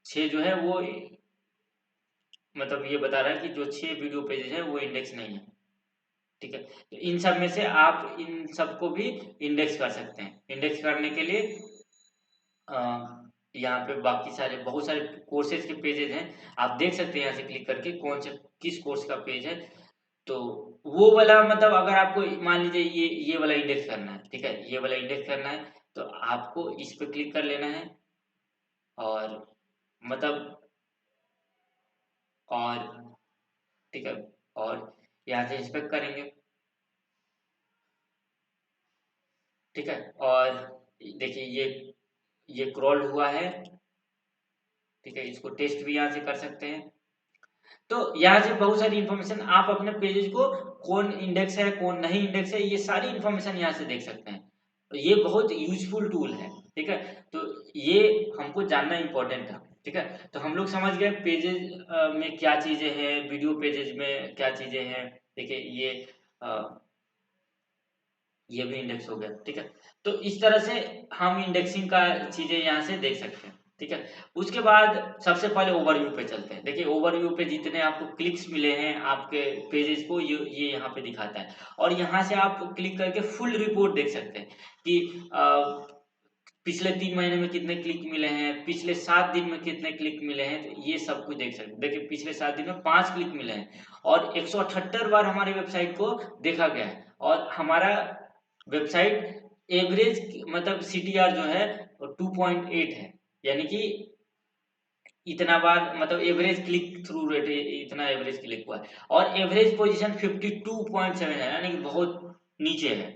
6 जो है वो मतलब ये बता रहा है कि जो 6 वीडियो पेजेज है वो इंडेक्स नहीं है। ठीक है, तो इन सब में से आप इन सबको भी इंडेक्स कर सकते हैं। इंडेक्स करने के लिए अ, यहाँ पे बाकी सारे बहुत सारे कोर्सेज के पेजेज हैं, आप देख सकते हैं यहाँ से क्लिक करके कौन से किस कोर्स का पेज है। तो वो वाला मतलब अगर आपको मान लीजिए ये वाला इंडेक्स करना है, ठीक है, ये वाला इंडेक्स करना है तो आपको इस पे क्लिक कर लेना है और मतलब और ठीक है, और यहाँ से इंस्पेक्ट करेंगे। ठीक है, और देखिए ये क्रॉल्ड हुआ है। ठीक है, इसको टेस्ट भी यहाँ से कर सकते हैं। तो यहाँ से बहुत सारी इंफॉर्मेशन आप अपने पेजेस को कौन इंडेक्स है कौन नहीं इंडेक्स है ये सारी इंफॉर्मेशन यहाँ से देख सकते हैं। तो ये बहुत यूजफुल टूल है। ठीक है, तो ये हमको जानना इम्पोर्टेंट था। ठीक है, तो हम लोग समझ गए पेजेस में क्या चीजें हैं, वीडियो पेजेस में क्या चीजें हैं। देखिए ये भी इंडेक्स हो गया। ठीक है, तो इस तरह से हम इंडेक्सिंग का चीजें यहाँ से देख सकते हैं। ठीक है, उसके बाद सबसे पहले ओवरव्यू पे चलते हैं। देखिए ओवरव्यू पे जितने आपको क्लिक्स मिले हैं आपके पेजेस को ये यहाँ पे दिखाता है और यहाँ से आप क्लिक करके फुल रिपोर्ट देख सकते हैं कि पिछले 3 महीने में कितने क्लिक मिले हैं, पिछले 7 दिन में कितने क्लिक मिले हैं, तो ये सब कुछ देख सकते हैं। देखिए पिछले 7 दिन में 5 क्लिक मिले हैं और 178 बार हमारी वेबसाइट को देखा गया है और हमारा वेबसाइट एवरेज मतलब सीटीआर जो है 2.8 है, यानी कि इतना बार मतलब एवरेज क्लिक थ्रू रेट इतना एवरेज क्लिक हुआ है और एवरेज पोजीशन 52.7 है, यानी कि बहुत नीचे है।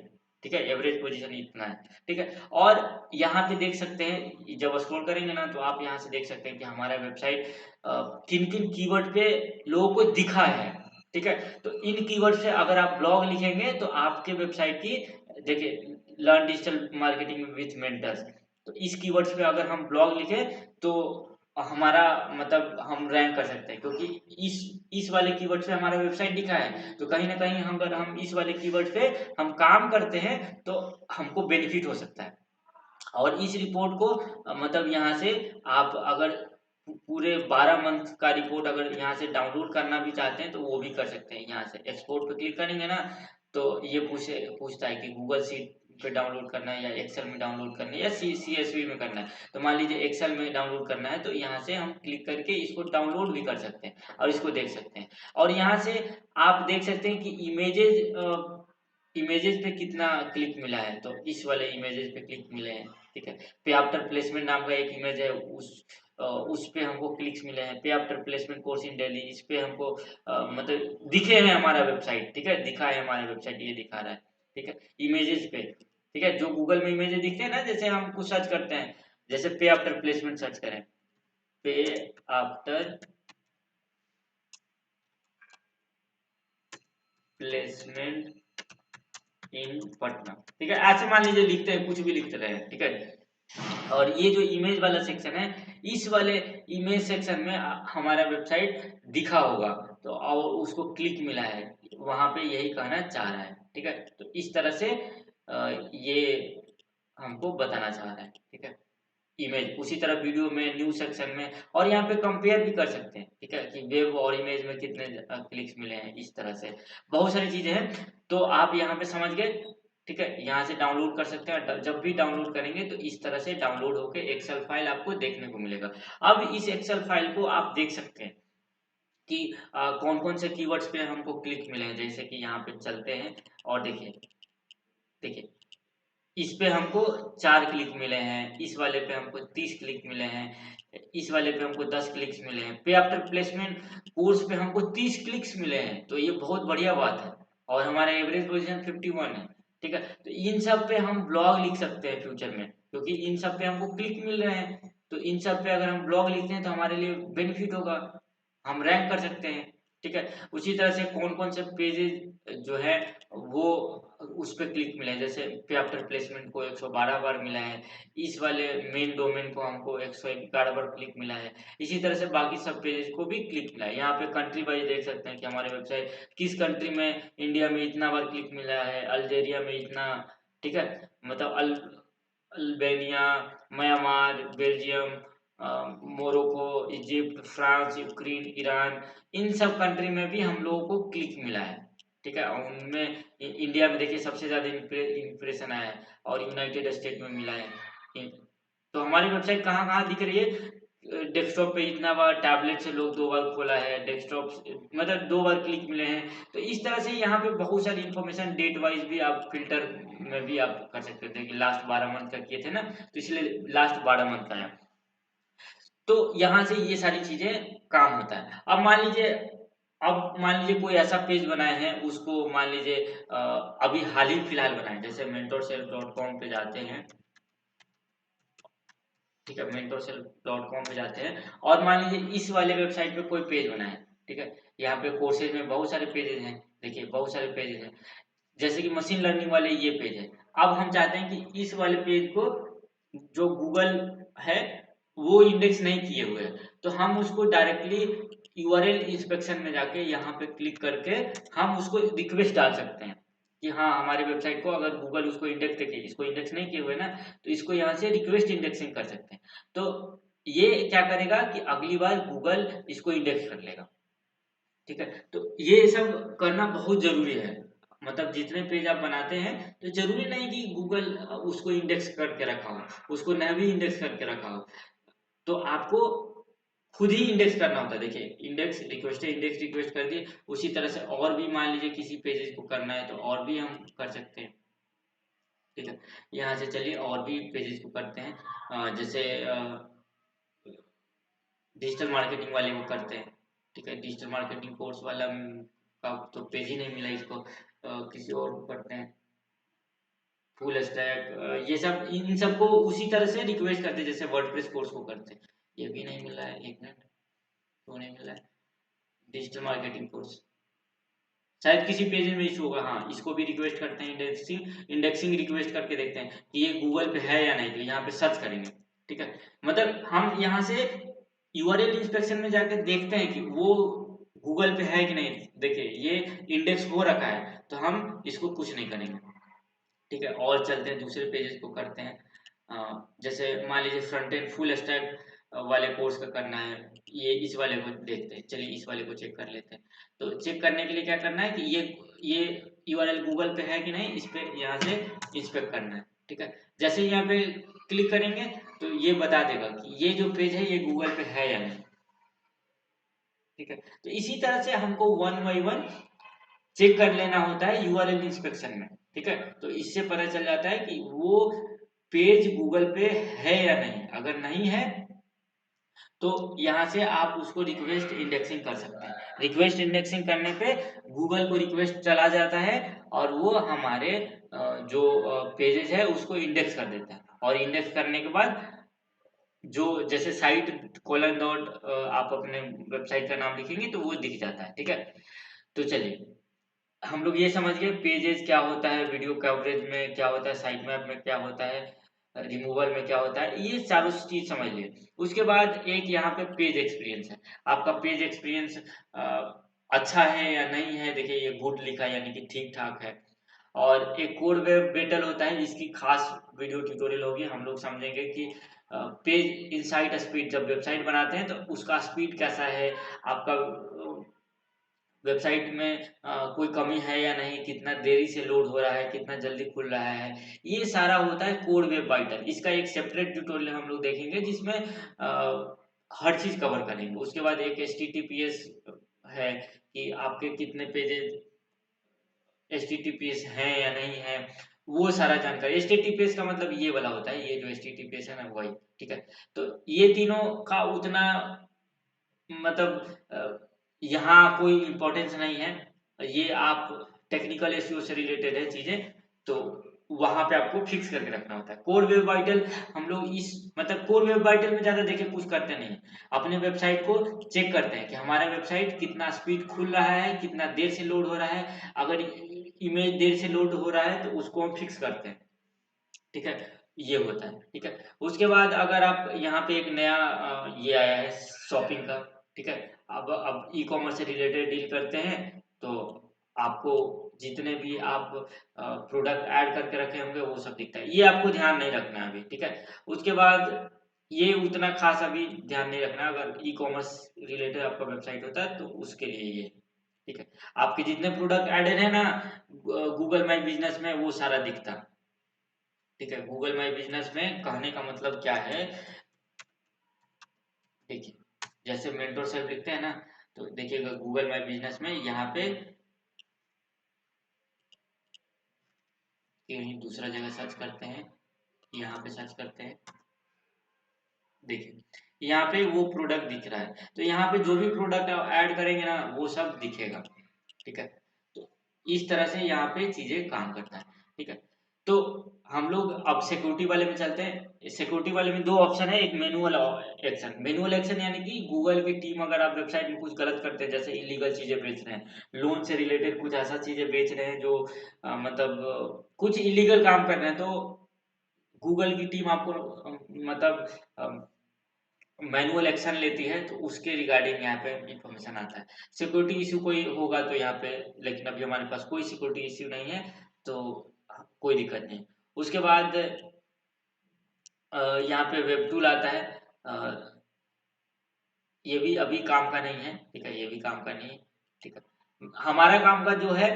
ठीक है, एवरेज पोजीशन इतना है। ठीक है, और यहाँ पे देख सकते हैं जब स्क्रॉल करेंगे ना तो आप यहाँ से देख सकते हैं कि हमारा वेबसाइट किन किन कीवर्ड पे लोगों को दिखा है। ठीक है, तो इन कीवर्ड से अगर आप ब्लॉग लिखेंगे तो आपके वेबसाइट की देखिए learn digital marketing with mentors, तो इस कीवर्ड्स पे अगर हम ब्लॉग लिखे तो हमारा मतलब हम रैंक कर सकते हैं, क्योंकि इस वाले कीवर्ड से हमारा वेबसाइट दिखा है तो कहीं ना कहीं हम अगर हम इस वाले कीवर्ड पे हम काम करते हैं तो हमको बेनिफिट हो सकता है। और इस रिपोर्ट को मतलब यहाँ से आप अगर पूरे 12 मंथ का रिपोर्ट अगर यहाँ से डाउनलोड करना भी चाहते हैं तो वो भी कर सकते हैं। यहाँ से एक्सपोर्ट पे क्लिक करेंगे ना तो ये पूछता है कि गूगल शीट पे डाउनलोड करना है या एक्सेल में डाउनलोड करना है या CSV में करना है। तो मान लीजिए एक्सेल में डाउनलोड करना है तो यहाँ से हम क्लिक करके इसको डाउनलोड भी कर सकते हैं और इसको देख सकते हैं। और यहाँ से आप देख सकते हैं कि इमेजेस पे कितना क्लिक मिला है, तो इस वाले इमेजेस पे क्लिक मिले हैं। ठीक है, पे आफ्टर प्लेसमेंट नाम का एक इमेज है, उस पे हमको क्लिक्स मिले हैं। पे after placement course in Delhi, इस पे हमको मतलब दिखे हैं हमारा वेबसाइट। ठीक है, दिखा है हमारा वेबसाइट, ये दिखा रहा है। ठीक है, इमेजेस पे। ठीक है, जो गूगल में इमेजेस दिखते हैं ना, जैसे हम कुछ सर्च करते हैं, जैसे पे आफ्टर प्लेसमेंट सर्च करें, पे आफ्टर प्लेसमेंट इन पटना। ठीक है, ऐसे मान लीजिए लिखते हैं, कुछ भी लिखते रहे। ठीक है, और ये जो इमेज वाला सेक्शन है, इस वाले इमेज सेक्शन में हमारा वेबसाइट दिखा होगा तो और उसको क्लिक मिला है, वहां पे यही कहना चाह रहा है। ठीक है, तो इस तरह से ये हमको बताना चाह रहा है। ठीक है, इमेज उसी तरह वीडियो में न्यूज सेक्शन में, और यहाँ पे कंपेयर भी कर सकते हैं। ठीक है, कि वेब और इमेज में कितने क्लिक्स मिले हैं, इस तरह से बहुत सारी चीजें हैं। तो आप यहाँ पे समझ गए। ठीक है, यहाँ से डाउनलोड कर सकते हैं, जब भी डाउनलोड करेंगे तो इस तरह से डाउनलोड होके एक्सेल फाइल आपको देखने को मिलेगा। अब इस एक्सेल फाइल को आप देख सकते हैं कि कौन कौन से कीवर्ड्स पे हमको क्लिक मिले हैं। जैसे कि यहाँ पे चलते हैं और देखिए देखिए इस पे हमको 4 क्लिक मिले हैं, इस वाले पे हमको 30 क्लिक मिले हैं, इस वाले पे हमको 10 क्लिक्स मिले हैं। पे आफ्टर प्लेसमेंट कोर्स पे हमको 30 क्लिक्स मिले हैं, तो ये बहुत बढ़िया बात है। और हमारा एवरेज पोजीशन 51 है। ठीक है, तो इन सब पे हम ब्लॉग लिख सकते हैं फ्यूचर में, क्योंकि इन सब पे हमको क्लिक मिल रहे हैं। तो इन सब पे अगर हम ब्लॉग लिखते हैं तो हमारे लिए बेनिफिट होगा, हम रैंक कर सकते हैं। ठीक है, उसी तरह से कौन कौन से पेजेस जो है वो उस पे क्लिक मिला है, जैसे पे आफ्टर प्लेसमेंट को 112 बार मिला है, इस वाले मेन डोमेन को हमको 111 बार क्लिक मिला है। इसी तरह से बाकी सब पेजेस को भी क्लिक मिला है। यहाँ पे कंट्री वाइज देख सकते हैं कि हमारे वेबसाइट किस कंट्री में, इंडिया में इतना बार क्लिक मिला है, अल्जेरिया में इतना। ठीक है, मतलब Albania, Myanmar, Belgium, Morocco, Egypt, France, Ukraine, Iran, इन सब कंट्री में भी हम लोगों को क्लिक मिला है। ठीक है, और उनमें इंडिया में देखिए सबसे ज़्यादा इम्प्रेशन आया है और यूनाइटेड स्टेट में मिला है। तो हमारी वेबसाइट कहाँ कहाँ दिख रही है? डेस्कटॉप पे इतना बार, टैबलेट से लोग 2 बार खोला है, डेस्कटॉप मतलब 2 बार क्लिक मिले हैं। तो इस तरह से यहाँ पे बहुत सारी इन्फॉर्मेशन डेट वाइज भी आप फिल्टर में भी आप कर सकते थे कि लास्ट 12 मंथ का किए थे ना, तो इसलिए लास्ट 12 मंथ का है। तो यहाँ से ये सारी चीजें काम होता है। अब मान लीजिए कोई ऐसा पेज बनाए हैं, उसको मान लीजिए अभी हाल ही फिलहाल बनाए, जैसे mentorself.com पे जाते हैं। ठीक है, mentorself.com पे जाते हैं और मान लीजिए इस वाले वेबसाइट पे कोई पेज बना है। ठीक है, यहाँ पे कोर्सेज में बहुत सारे पेजेस हैं, देखिए बहुत सारे पेजेस हैं, जैसे कि मशीन लर्निंग वाले ये पेज है। अब हम चाहते हैं कि इस वाले पेज को जो गूगल है वो इंडेक्स नहीं किए हुए हैं, तो हम उसको डायरेक्टली यूआरएल इंस्पेक्शन में जाके यहाँ पे क्लिक करके हम उसको रिक्वेस्ट डाल सकते हैं कि हाँ हमारे वेबसाइट को अगर गूगल उसको इंडेक्स देखे, इसको इंडेक्स नहीं किए हुए ना, तो इसको यहाँ से रिक्वेस्ट इंडेक्सिंग कर सकते हैं। तो ये क्या करेगा कि अगली बार गूगल इसको इंडेक्स कर लेगा। ठीक है, तो ये सब करना बहुत जरूरी है। मतलब जितने पेज आप बनाते हैं, तो जरूरी नहीं कि गूगल उसको इंडेक्स करके रखा हो, उसको न भी इंडेक्स करके रखा हो, तो आपको खुद ही इंडेक्स करना होता है। देखिए इंडेक्स रिक्वेस्ट है, इंडेक्स रिक्वेस्ट कर दिए, उसी तरह से और भी मान लीजिए किसी पेजेस को करना है तो और भी हम कर सकते हैं। ठीक है, यहाँ से चलिए और भी पेजेस को करते हैं। जैसे डिजिटल मार्केटिंग वाले को करते हैं। ठीक है, डिजिटल मार्केटिंग कोर्स वाला का तो पेज ही नहीं मिला इसको, किसी और को करते हैं। फुल स्टैक ये सब, इन सबको उसी तरह से रिक्वेस्ट करते हैं जैसे वर्डप्रेस कोर्स को करते हैं। ये भी नहीं मिला है, एक मिनट, क्यों नहीं मिला है? डिजिटल मार्केटिंग कोर्स शायद किसी पेज में इशू होगा। हाँ, इसको भी रिक्वेस्ट करते हैं, इंडेक्सिंग रिक्वेस्ट करके देखते हैं कि ये गूगल पे है या नहीं, तो यहाँ पे सर्च करेंगे। ठीक है, मतलब हम यहाँ से यूआरएल इंस्पेक्शन में जाकर देखते हैं कि वो गूगल पे है कि नहीं। देखिए ये इंडेक्स हो रखा है, तो हम इसको कुछ नहीं करेंगे। ठीक है, और चलते हैं दूसरे पेजेस को करते हैं। जैसे मान लीजिए फ्रंट एंड फुल स्टैक वाले कोर्स का करना है, ये इस वाले को देखते हैं। चलिए इस वाले को चेक कर लेते हैं। तो चेक करने के लिए क्या करना है कि ये यूआरएल गूगल पे है कि नहीं, इस पे यहाँ से इंस्पेक्ट करना है। ठीक है, जैसे ही यहाँ पे क्लिक करेंगे तो ये बता देगा कि ये जो पेज है ये गूगल पे है या नहीं। ठीक है, तो इसी तरह से हमको वन बाई वन चेक कर लेना होता है यूआरएल इंस्पेक्शन में। ठीक है, तो इससे पता चल जाता है कि वो पेज गूगल पे है या नहीं। अगर नहीं है तो यहाँ से आप उसको रिक्वेस्ट इंडेक्सिंग कर सकते हैं। रिक्वेस्ट इंडेक्सिंग करने पे गूगल को रिक्वेस्ट चला जाता है और वो हमारे जो पेजेस है उसको इंडेक्स कर देता है। और इंडेक्स करने के बाद जो जैसे साइट कोलन डॉट आप अपने वेबसाइट का नाम लिखेंगे तो वो दिख जाता है। ठीक है, तो चलिए हम लोग ये समझ गए पेजेस क्या होता है, वीडियो कवरेज में क्या होता है, साइट मैप में क्या होता है, रिमूवल में क्या होता है, ये चारों चीज समझ लिए। उसके बाद एक यहाँ पे पेज एक्सपीरियंस है। आपका पेज एक्सपीरियंस अच्छा है या नहीं है, देखिए ये गुड लिखा है यानी कि ठीक ठाक है। और एक कोड वेब बेटल होता है, इसकी खास वीडियो ट्यूटोरियल होगी, हम लोग समझेंगे कि पेज इनसाइट स्पीड, जब वेबसाइट बनाते हैं तो उसका स्पीड कैसा है, आपका वेबसाइट में कोई कमी है या नहीं, कितना देरी से लोड हो रहा है, कितना जल्दी खुल रहा है, ये सारा होता है कोड वेब वाइटर। इसका एक सेपरेट ट्यूटोरियल हम लोग देखेंगे जिसमें हर चीज कवर करेंगे। उसके बाद एक HTTPS है कि आपके कितने पेजेस HTTPS हैं या नहीं है, वो सारा जानकारी। HTTPS का मतलब ये वाला होता है, ये जो HTTPS है ना वही। ठीक है, तो ये तीनों का उतना मतलब यहाँ कोई इम्पोर्टेंस नहीं है। ये आप टेक्निकल एसईओ से रिलेटेड है चीजें, तो वहां पे आपको फिक्स करके रखना होता है। कोर वेब वाइटल हम लोग इस मतलब कोर वेब वाइटल में ज्यादा देखे कुछ करते नहीं, अपने वेबसाइट को चेक करते हैं कि हमारा वेबसाइट कितना स्पीड खुल रहा है, कितना देर से लोड हो रहा है। अगर इमेज देर से लोड हो रहा है तो उसको हम फिक्स करते हैं। ठीक है, ये होता है। ठीक है, उसके बाद अगर आप यहाँ पे एक नया ये आया है शॉपिंग का। ठीक है, अब ई कॉमर्स से रिलेटेड डील करते हैं, तो आपको जितने भी आप प्रोडक्ट ऐड करके रखे होंगे वो सब दिखता है, ये आपको ध्यान नहीं रखना है अभी। ठीक है, उसके बाद ये उतना खास अभी ध्यान नहीं रखना, अगर ई कॉमर्स रिलेटेड आपका वेबसाइट होता है तो उसके लिए ये, ठीक है। आपके जितने प्रोडक्ट एडेड है ना गूगल माई बिजनेस में, वो सारा दिखता, ठीक है। गूगल माई बिजनेस में कहने का मतलब क्या है, देखिए जैसे मेंटोर सेल्फ लिखते हैं ना, तो देखिएगा गूगल माई बिजनेस में यहाँ पे कहीं दूसरा जगह सर्च करते हैं, यहाँ पे सर्च करते हैं, देखिए यहाँ पे वो प्रोडक्ट दिख रहा है, तो यहाँ पे जो भी प्रोडक्ट आप ऐड करेंगे ना वो सब दिखेगा, ठीक है। तो इस तरह से यहाँ पे चीजें काम करता है, ठीक है। तो हम लोग अब सिक्योरिटी वाले में चलते हैं। सिक्योरिटी वाले में दो ऑप्शन है, एक मैनुअल एक्शन। मैनुअल एक्शन यानी कि गूगल की टीम अगर आप वेबसाइट में कुछ गलत करते हैं, जैसे इलीगल चीजें बेच रहे हैं, लोन से रिलेटेड कुछ ऐसा चीजें बेच रहे हैं जो मतलब कुछ इलीगल काम कर रहे हैं, तो गूगल की टीम आपको मतलब मैनुअल एक्शन लेती है, तो उसके रिगार्डिंग यहाँ पे इंफॉर्मेशन आता है। सिक्योरिटी इशू कोई होगा तो यहाँ पे, लेकिन अभी हमारे पास कोई सिक्योरिटी इशू नहीं है, तो कोई दिक्कत नहीं। उसके बाद यहाँ पे वेब टूल आता है। अ, ये भी अभी काम का नहीं है, ठीक है, ये भी काम का नहीं है, ठीक है। हमारा काम का जो है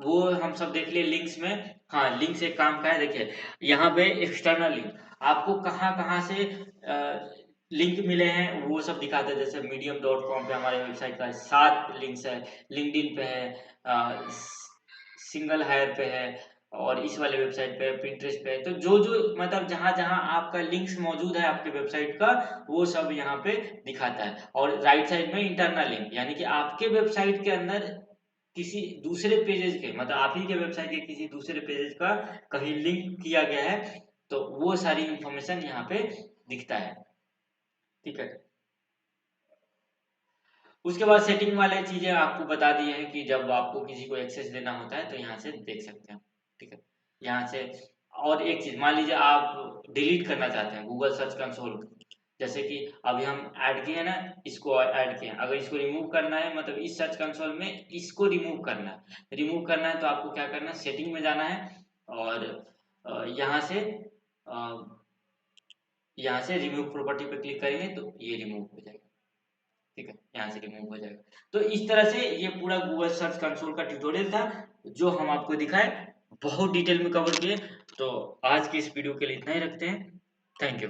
वो हम सब देख लिए लिंक्स में। हाँ, लिंक्स एक काम का है, देखिए यहाँ पे एक्सटर्नल लिंक आपको कहाँ कहाँ से लिंक मिले हैं वो सब दिखाता है। जैसे medium.com पे हमारे वेबसाइट का 7 लिंक्स है, लिंक्डइन पे है, सिंगल हायर पे है, और इस वाले वेबसाइट पे, पिंटरेस्ट पे है। तो जो जो मतलब जहाँ जहाँ आपका लिंक्स मौजूद है आपके वेबसाइट का, वो सब यहाँ पे दिखाता है। और राइट साइड में इंटरनल लिंक, यानी कि आपके वेबसाइट के अंदर किसी दूसरे पेजेस के, मतलब आप ही के वेबसाइट के किसी दूसरे पेजेस का कहीं लिंक किया गया है, तो वो सारी इंफॉर्मेशन यहाँ पे दिखता है, ठीक है। उसके बाद सेटिंग वाले चीजें आपको बता दी हैं कि जब आपको किसी को एक्सेस देना होता है तो यहाँ से देख सकते हैं, ठीक है। यहाँ से और एक चीज, मान लीजिए आप डिलीट करना चाहते हैं गूगल सर्च कंसोल, जैसे कि अभी हम ऐड किए ना, इसको ऐड किए, अगर इसको रिमूव करना है, मतलब इस सर्च कंसोल में इसको रिमूव करना है, रिमूव करना है तो आपको क्या करना है, सेटिंग में जाना है, और यहाँ से यहाँ से रिमूव प्रॉपर्टी पे क्लिक करेंगे तो ये रिमूव हो जाएगा, ठीक है, यहाँ से रिमूव हो जाएगा। तो इस तरह से ये पूरा गूगल सर्च कंसोल का ट्यूटोरियल था जो हम आपको दिखाए, बहुत डिटेल में कवर किए। तो आज की इस वीडियो के लिए इतना ही रखते हैं। Thank you.